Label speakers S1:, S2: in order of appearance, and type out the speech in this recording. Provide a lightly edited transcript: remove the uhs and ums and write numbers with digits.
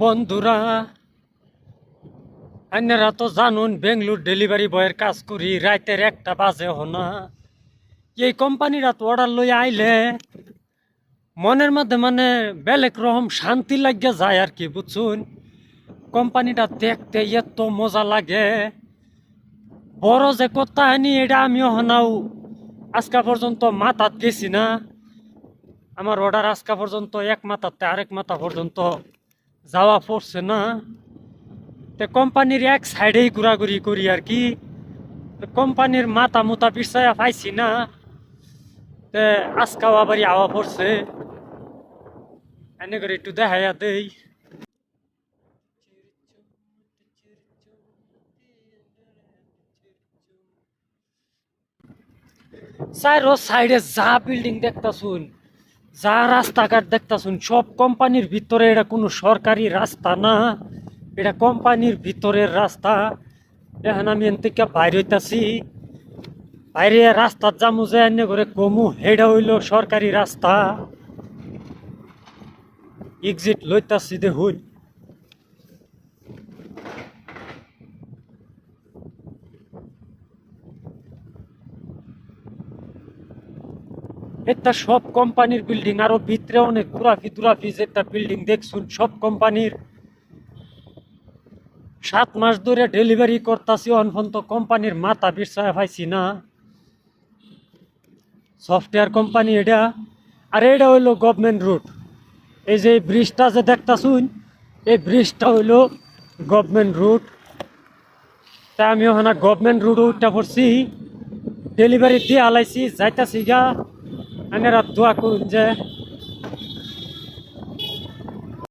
S1: বন্ধুরা, আপনারা তো জানুন বেঙ্গলোর ডেলিভারি বয়ের কাজ করি। রাতের 1টা বাজে হনা এই কোম্পানিরা তো অর্ডার লই আইলে মনের মধ্যে বেলেগ রকম শান্তি লাগিয়া যায় আর কি, বুঝছুন। কোম্পানিটা দেখতে এত মজা লাগে। বড় যে কথা আনি এটা আমিও হনাও আজকা পর্যন্ত মাথাত গেছি না। আমার অর্ডার আজকা পর্যন্ত এক মাথাতে আরেক মাথা পর্যন্ত যাওয়া পড়ছে না। কোম্পানির এক সাইডেই ঘোরাঘুরি করি আর কি। কোম্পানির মাথা মুতা পিছায়া পাইছি না। আজকাও আবার আওয়া পড়ছে, এনে করে একটু দেখাইয়া দেই। সাইডে যা বিল্ডিং দেখতাছুন, যা রাস্তাঘাট দেখতাছুন, সব কোম্পানির ভিতরে। এটা কোনো সরকারি রাস্তা না, এটা কোম্পানির ভিতরের রাস্তা। এখন আমি এন থেকে বাইরে হইতাছি, বাইরে রাস্তার জামু যে এনে করে কমু, হেডা হইল সরকারি রাস্তা। এক্সিট লইতাছি দেখুন। এটা সব কোম্পানির বিল্ডিং, আরো ভিতরে অনেক দুরাফি যেটা বিল্ডিং দেখছুন সব কোম্পানির। 7 মাস ধরে ডেলিভারি করতেছি, অনফন্ত কোম্পানির মাথা বিছায় পাইছি না। সফটওয়্যার কোম্পানি এটা। আর এটা হইলো গভর্নমেন্ট রুট। এই যে ব্রিজটা যে দেখতাছুন, এই ব্রিজটা হইলো গভর্নমেন্ট রুট। তা আমি ওখানে গভর্নমেন্ট রুট উঠটা পড়ছি, ডেলিভারি দিয়ে আলাইছি, যাইতাছি গা। আনেরা দোয়া করুন যে